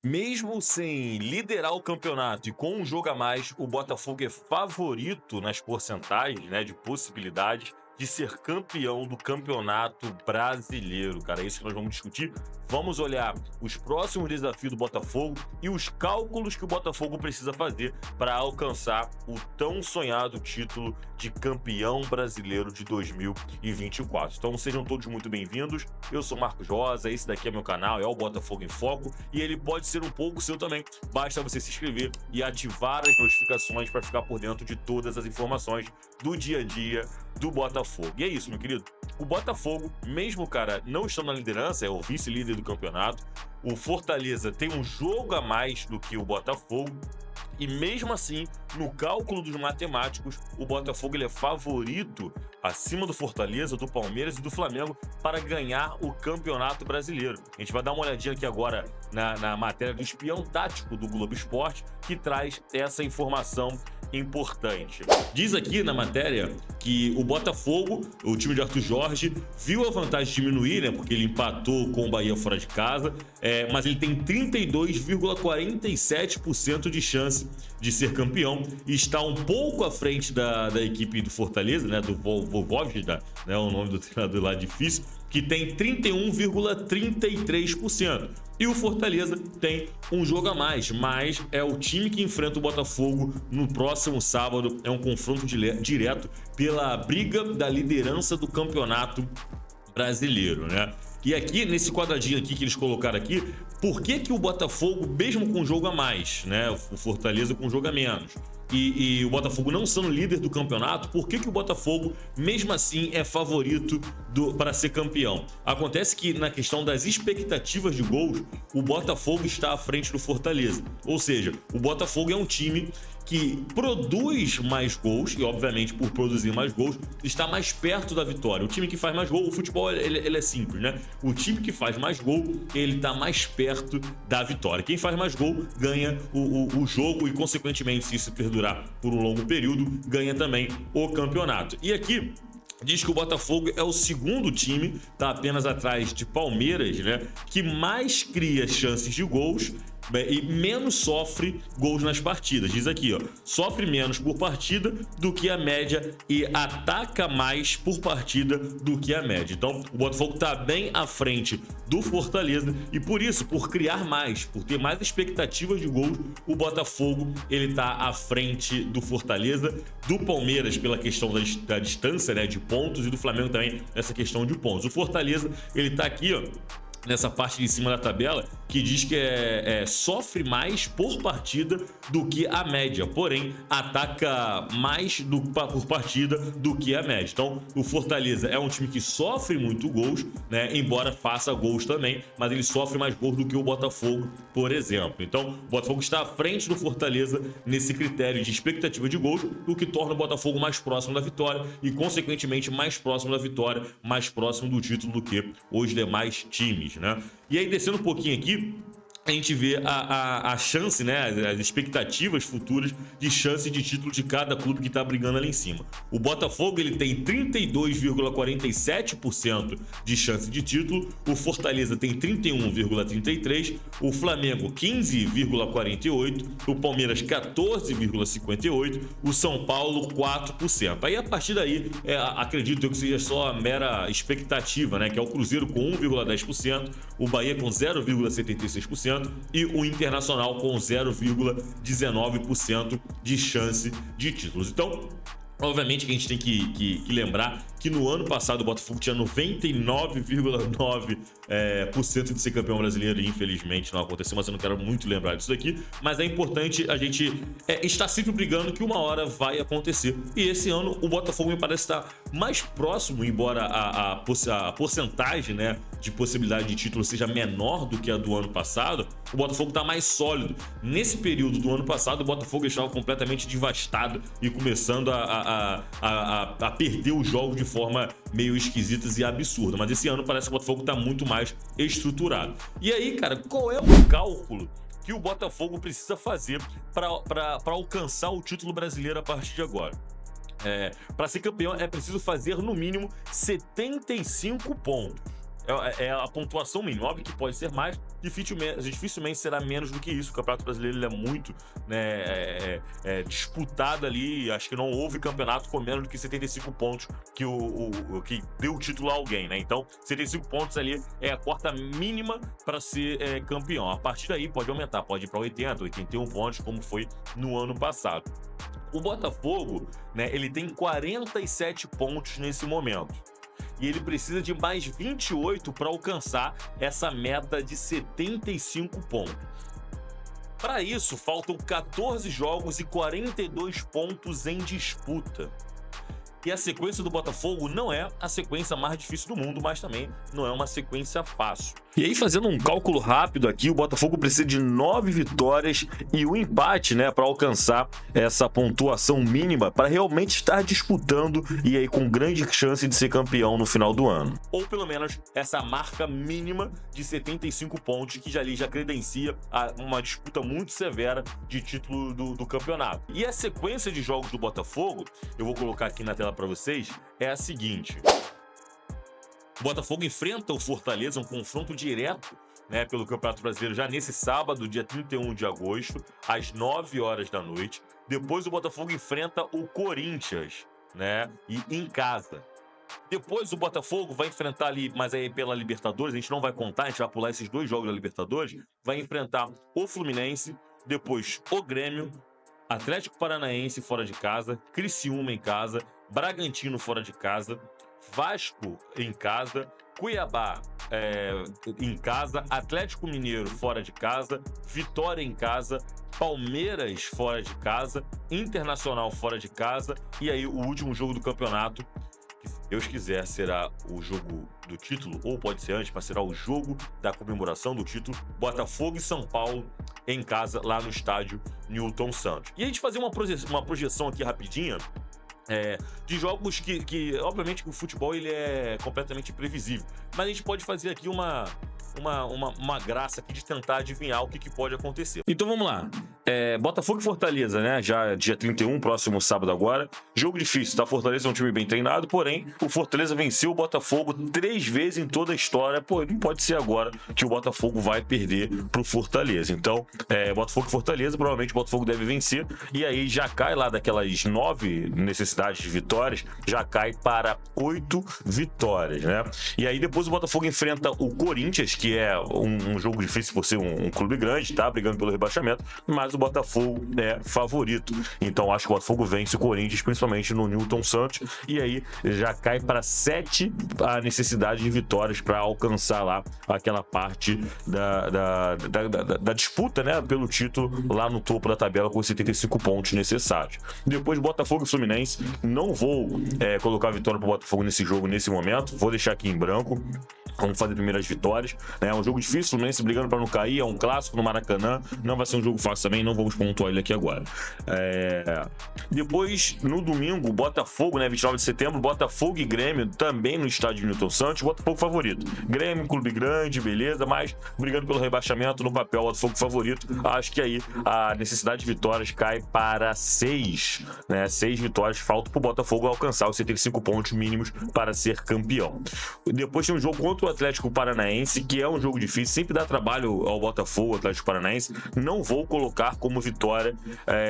Mesmo sem liderar o campeonato e com um jogo a mais, o Botafogo é favorito nas porcentagens, né, de possibilidades de ser campeão do Campeonato Brasileiro, cara. É isso que nós vamos discutir. Vamos olhar os próximos desafios do Botafogo e os cálculos que o Botafogo precisa fazer para alcançar o tão sonhado título de campeão brasileiro de 2024. Então sejam todos muito bem-vindos. Eu sou Marcos Rosa, esse daqui é meu canal, é o Botafogo em Foco, e ele pode ser um pouco seu também. Basta você se inscrever e ativar as notificações para ficar por dentro de todas as informações do dia a dia do Botafogo. E é isso, meu querido. O Botafogo, mesmo, cara, não estando na liderança, é o vice-líder do campeonato. O Fortaleza tem um jogo a mais do que o Botafogo. E mesmo assim, no cálculo dos matemáticos, o Botafogo ele é favorito acima do Fortaleza, do Palmeiras e do Flamengo para ganhar o Campeonato Brasileiro. A gente vai dar uma olhadinha aqui agora na matéria do Espião Tático do Globo Esporte, que traz essa informação importante. Diz aqui na matéria que o Botafogo, o time de Arthur Jorge, viu a vantagem diminuir, né, porque ele empatou com o Bahia fora de casa, mas ele tem 32,47% de chance de ser campeão e está um pouco à frente da equipe do Fortaleza, né, do Vojvoda, né, o nome do treinador lá difícil, que tem 31,33%. E o Fortaleza tem um jogo a mais, mas é o time que enfrenta o Botafogo no próximo sábado. É um confronto direto pela briga da liderança do Campeonato Brasileiro, né? E aqui, nesse quadradinho aqui que eles colocaram aqui, por que que o Botafogo, mesmo com um jogo a mais, né? O Fortaleza com um jogo a menos, e o Botafogo não sendo líder do campeonato, por que que o Botafogo, mesmo assim, é favorito para ser campeão? Acontece que, na questão das expectativas de gols, o Botafogo está à frente do Fortaleza. Ou seja, o Botafogo é um time que produz mais gols, e obviamente por produzir mais gols, está mais perto da vitória. O time que faz mais gol, o futebol ele é simples, né? O time que faz mais gol, ele está mais perto da vitória. Quem faz mais gol ganha o jogo e, consequentemente, se isso perdurar por um longo período, ganha também o campeonato. E aqui diz que o Botafogo é o segundo time, tá apenas atrás de Palmeiras, né, que mais cria chances de gols e menos sofre gols nas partidas. Diz aqui, ó, sofre menos por partida do que a média e ataca mais por partida do que a média. Então, o Botafogo tá bem à frente do Fortaleza e por isso, por criar mais, por ter mais expectativas de gols, o Botafogo ele tá à frente do Fortaleza, do Palmeiras pela questão da distância, né, de pontos, e do Flamengo também essa questão de pontos. O Fortaleza ele tá aqui, ó, nessa parte de cima da tabela, que diz que sofre mais por partida do que a média, porém ataca mais por partida do que a média. Então o Fortaleza é um time que sofre muito gols, né, embora faça gols também, mas ele sofre mais gols do que o Botafogo, por exemplo. Então o Botafogo está à frente do Fortaleza nesse critério de expectativa de gols, o que torna o Botafogo mais próximo da vitória e, consequentemente, mais próximo da vitória, mais próximo do título do que os demais times, né? E aí, descendo um pouquinho aqui, a gente vê a chance, né, as expectativas futuras de chance de título de cada clube que está brigando ali em cima. O Botafogo ele tem 32,47% de chance de título, o Fortaleza tem 31,33%, o Flamengo 15,48%, o Palmeiras 14,58%, o São Paulo 4%. Aí a partir daí, acredito eu que seja só a mera expectativa, né, que é o Cruzeiro com 1,10%, o Bahia com 0,76%, e o Internacional com 0,19% de chance de títulos. Então, obviamente que a gente tem que lembrar que no ano passado o Botafogo tinha 99,9% de ser campeão brasileiro e infelizmente não aconteceu, mas eu não quero muito lembrar disso daqui. Mas é importante a gente estar sempre brigando que uma hora vai acontecer. E esse ano o Botafogo me parece estar mais próximo, embora a porcentagem, né, de possibilidade de título seja menor do que a do ano passado, o Botafogo está mais sólido. Nesse período do ano passado, o Botafogo estava completamente devastado e começando a perder os jogos de forma meio esquisitas e absurda. Mas esse ano parece que o Botafogo está muito mais estruturado. E aí, cara, qual é o cálculo que o Botafogo precisa fazer para alcançar o título brasileiro a partir de agora? Para ser campeão é preciso fazer no mínimo 75 pontos. é a pontuação mínima. Óbvio que pode ser mais, dificilmente será menos do que isso. O Campeonato Brasileiro ele é muito, né, disputado ali. Acho que não houve campeonato com menos do que 75 pontos que deu o título a alguém, né? Então, 75 pontos ali é a cota mínima para ser campeão. A partir daí pode aumentar, pode ir para 80, 81 pontos, como foi no ano passado. O Botafogo, né, ele tem 47 pontos nesse momento. E ele precisa de mais 28 para alcançar essa meta de 75 pontos. Para isso, faltam 14 jogos e 42 pontos em disputa. E a sequência do Botafogo não é a sequência mais difícil do mundo, mas também não é uma sequência fácil. E aí, fazendo um cálculo rápido aqui, o Botafogo precisa de 9 vitórias e um empate, né, para alcançar essa pontuação mínima, para realmente estar disputando e aí com grande chance de ser campeão no final do ano. Ou pelo menos essa marca mínima de 75 pontos, que já credencia uma disputa muito severa de título do campeonato. E a sequência de jogos do Botafogo, eu vou colocar aqui na tela para vocês, é a seguinte. O Botafogo enfrenta o Fortaleza, um confronto direto, né, pelo Campeonato Brasileiro já nesse sábado, dia 31 de agosto, às 9 horas da noite. Depois o Botafogo enfrenta o Corinthians, né, e em casa. Depois o Botafogo vai enfrentar ali, mas aí pela Libertadores, a gente não vai contar, a gente vai pular esses 2 jogos da Libertadores, vai enfrentar o Fluminense, depois o Grêmio, Atlético Paranaense fora de casa, Criciúma em casa, Bragantino fora de casa, Vasco em casa, Cuiabá em casa, Atlético Mineiro fora de casa, Vitória em casa, Palmeiras fora de casa, Internacional fora de casa, e aí o último jogo do campeonato, que se Deus quiser será o jogo do título, ou pode ser antes, mas será o jogo da comemoração do título, Botafogo e São Paulo em casa, lá no estádio Newton Santos. E a gente fazer uma projeção aqui rapidinha, de jogos que obviamente o futebol ele é completamente imprevisível, mas a gente pode fazer aqui uma graça aqui de tentar adivinhar o que pode acontecer. Então vamos lá. Botafogo e Fortaleza, né? Já dia 31, próximo sábado agora. Jogo difícil, tá? Fortaleza é um time bem treinado, porém o Fortaleza venceu o Botafogo 3 vezes em toda a história. Pô, não pode ser agora que o Botafogo vai perder pro Fortaleza. Então, Botafogo e Fortaleza, provavelmente o Botafogo deve vencer. E aí já cai lá daquelas 9 necessidades de vitórias, já cai para 8 vitórias, né? E aí depois o Botafogo enfrenta o Corinthians, que é um jogo difícil por ser um clube grande, tá? Brigando pelo rebaixamento, mas o Botafogo é favorito. Então acho que o Botafogo vence o Corinthians, principalmente no Newton Santos, e aí já cai para 7 a necessidade de vitórias para alcançar lá aquela parte da disputa, né, pelo título lá no topo da tabela com 75 pontos necessários. Depois Botafogo e Fluminense, não vou colocar a vitória para o Botafogo nesse jogo nesse momento, vou deixar aqui em branco. Vamos fazer primeiras vitórias. É um jogo difícil, o Fluminense brigando para não cair, é um clássico no Maracanã, não vai ser um jogo fácil também, não vamos pontuar ele aqui agora. Depois, no domingo, Botafogo, né, 29 de setembro, Botafogo e Grêmio, também no estádio Newton Santos, Botafogo favorito. Grêmio, clube grande, beleza, mas brigando pelo rebaixamento, no papel, Botafogo favorito. Acho que aí a necessidade de vitórias cai para 6, né, 6 vitórias, falta para o Botafogo alcançar os 75 pontos mínimos para ser campeão. Depois tem um jogo contra o Atlético Paranaense, que é um jogo difícil, sempre dá trabalho ao Botafogo, Atlético Paranaense. Não vou colocar como vitória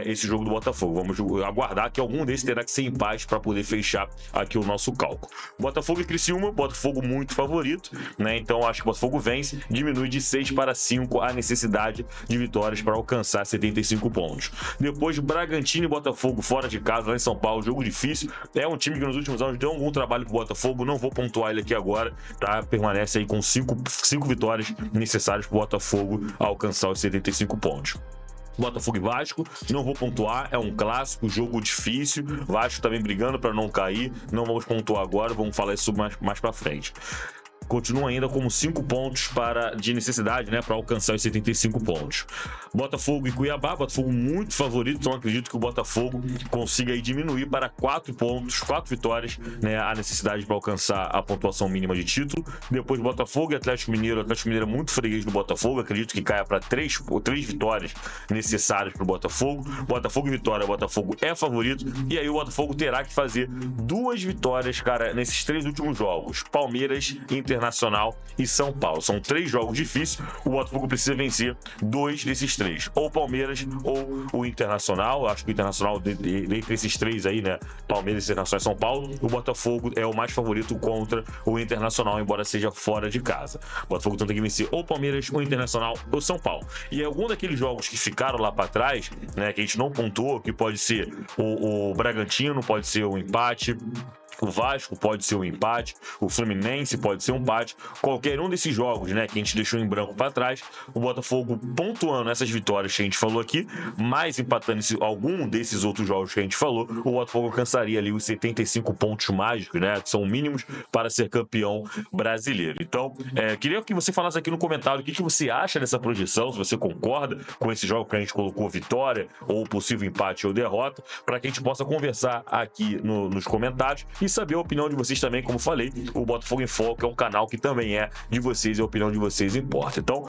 esse jogo do Botafogo. Vamos aguardar que algum desses terá que ser empate para poder fechar aqui o nosso cálculo. Botafogo e Criciúma, Botafogo muito favorito, né? Então acho que o Botafogo vence, diminui de 6 para 5 a necessidade de vitórias para alcançar 75 pontos. Depois Bragantino e Botafogo fora de casa, lá em São Paulo, jogo difícil. É um time que nos últimos anos deu algum trabalho pro Botafogo, não vou pontuar ele aqui agora, tá? Permanece aí com 5 vitórias necessárias para o Botafogo alcançar os 75 pontos. Botafogo e Vasco, não vou pontuar, é um clássico, jogo difícil, Vasco também brigando para não cair, não vamos pontuar agora, vamos falar isso mais para frente. Continua ainda como 5 pontos de necessidade, né, para alcançar os 75 pontos. Botafogo e Cuiabá, Botafogo muito favorito, então acredito que o Botafogo consiga aí diminuir para 4 pontos, 4 vitórias, né, a necessidade para alcançar a pontuação mínima de título. Depois Botafogo e Atlético Mineiro, Atlético Mineiro é muito freguês do Botafogo, acredito que caia para 3 vitórias necessárias para o Botafogo. Botafogo e Vitória, Botafogo é favorito, e aí o Botafogo terá que fazer 2 vitórias, cara, nesses 3 últimos jogos. Palmeiras, Internacional Internacional e São Paulo. São 3 jogos difíceis, o Botafogo precisa vencer 2 desses 3, ou o Palmeiras ou o Internacional. Eu acho que o Internacional, dentre esses 3 aí, né, Palmeiras, Internacional e São Paulo, o Botafogo é o mais favorito contra o Internacional, embora seja fora de casa. O Botafogo tem que vencer ou Palmeiras, ou Internacional, ou São Paulo. E algum daqueles jogos que ficaram lá para trás, né, que a gente não pontuou, que pode ser o Bragantino, pode ser o empate, o Vasco pode ser um empate, o Fluminense pode ser um empate, qualquer um desses jogos, né, que a gente deixou em branco para trás, o Botafogo pontuando essas vitórias que a gente falou aqui, mais empatando algum desses outros jogos que a gente falou, o Botafogo alcançaria ali os 75 pontos mágicos, né, que são mínimos para ser campeão brasileiro. Então, queria que você falasse aqui no comentário o que você acha dessa projeção, se você concorda com esse jogo que a gente colocou vitória, ou possível empate ou derrota, para que a gente possa conversar aqui nos comentários e saber a opinião de vocês também. Como falei, o Botafogo em Foco é um canal que também é de vocês e a opinião de vocês importa. Então,